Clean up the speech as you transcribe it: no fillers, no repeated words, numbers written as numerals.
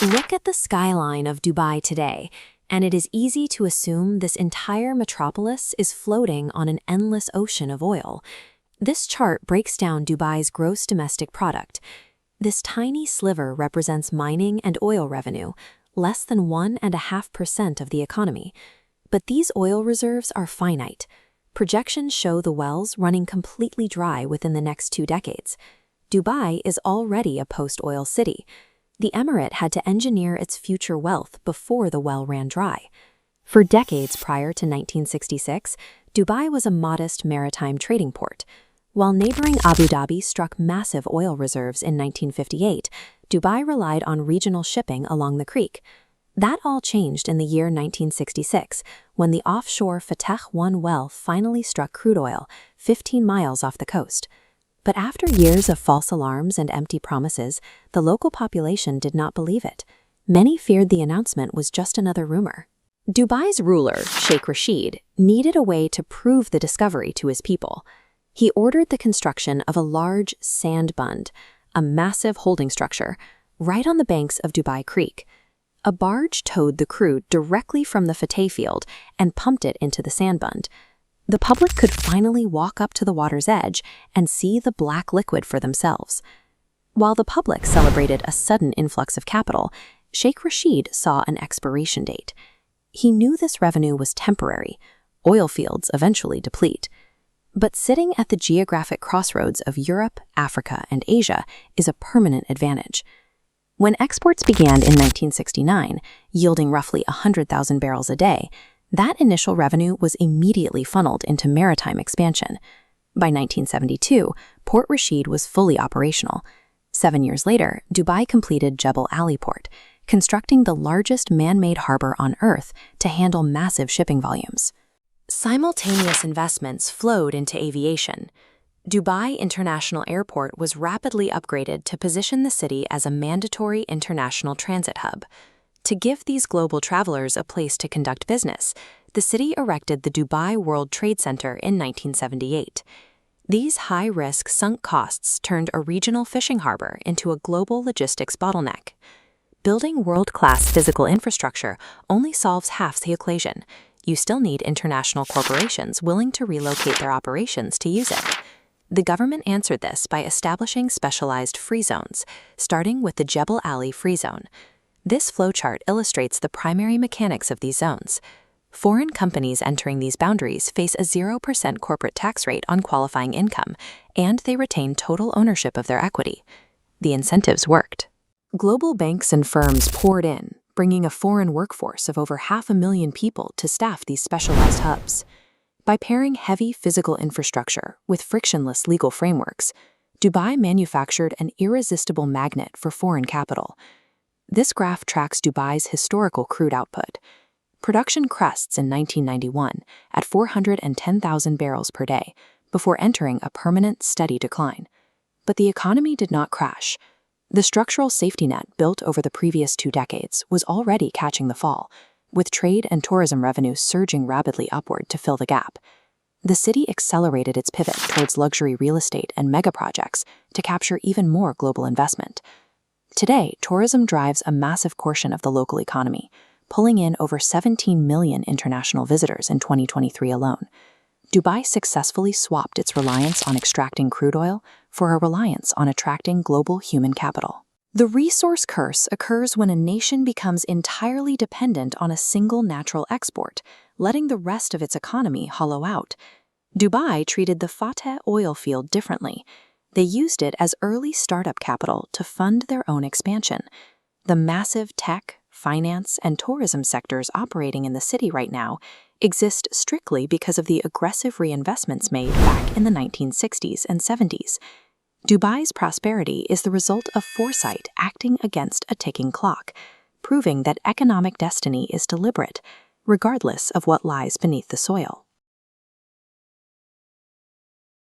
Look at the skyline of Dubai today, and it is easy to assume this entire metropolis is floating on an endless ocean of oil. This chart breaks down Dubai's gross domestic product. This tiny sliver represents mining and oil revenue, less than 1.5% of the economy. But these oil reserves are finite. Projections show the wells running completely dry within the next 2 decades. Dubai is already a post-oil city. The emirate had to engineer its future wealth before the well ran dry. For decades prior to 1966, Dubai was a modest maritime trading port. While neighboring Abu Dhabi struck massive oil reserves in 1958, Dubai relied on regional shipping along the creek. That all changed in the year 1966, when the offshore Fateh 1 well finally struck crude oil, 15 miles off the coast. But after years of false alarms and empty promises, the local population did not believe it. Many feared the announcement was just another rumor. Dubai's ruler, Sheikh Rashid, needed a way to prove the discovery to his people. He ordered the construction of a large sand bund, a massive holding structure, right on the banks of Dubai Creek. A barge towed the crude directly from the Fateh field and pumped it into the sand bund. The public could finally walk up to the water's edge and see the black liquid for themselves. While the public celebrated a sudden influx of capital, Sheikh Rashid saw an expiration date. He knew this revenue was temporary. Oil fields eventually deplete. But sitting at the geographic crossroads of Europe, Africa, and Asia is a permanent advantage. When exports began in 1969, yielding roughly 100,000 barrels a day, that initial revenue was immediately funneled into maritime expansion. By 1972, Port Rashid was fully operational. 7 years later, Dubai completed Jebel Ali Port, constructing the largest man-made harbor on Earth to handle massive shipping volumes. Simultaneous investments flowed into aviation. Dubai International Airport was rapidly upgraded to position the city as a mandatory international transit hub. To give these global travelers a place to conduct business, the city erected the Dubai World Trade Center in 1978. These high-risk sunk costs turned a regional fishing harbor into a global logistics bottleneck. Building world-class physical infrastructure only solves half the equation. You still need international corporations willing to relocate their operations to use it. The government answered this by establishing specialized free zones, starting with the Jebel Ali Free Zone. This flowchart illustrates the primary mechanics of these zones. Foreign companies entering these boundaries face a 0% corporate tax rate on qualifying income, and they retain total ownership of their equity. The incentives worked. Global banks and firms poured in, bringing a foreign workforce of over 500,000 people to staff these specialized hubs. By pairing heavy physical infrastructure with frictionless legal frameworks, Dubai manufactured an irresistible magnet for foreign capital. This graph tracks Dubai's historical crude output. Production crests in 1991 at 410,000 barrels per day, before entering a permanent, steady decline. But the economy did not crash. The structural safety net built over the previous 2 decades was already catching the fall, with trade and tourism revenues surging rapidly upward to fill the gap. The city accelerated its pivot towards luxury real estate and megaprojects to capture even more global investment. Today, tourism drives a massive portion of the local economy, pulling in over 17 million international visitors in 2023 alone. Dubai successfully swapped its reliance on extracting crude oil for a reliance on attracting global human capital. The resource curse occurs when a nation becomes entirely dependent on a single natural export, letting the rest of its economy hollow out. Dubai treated the Fateh oil field differently. They used it as early startup capital to fund their own expansion. The massive tech, finance, and tourism sectors operating in the city right now exist strictly because of the aggressive reinvestments made back in the 1960s and 70s. Dubai's prosperity is the result of foresight acting against a ticking clock, proving that economic destiny is deliberate, regardless of what lies beneath the soil.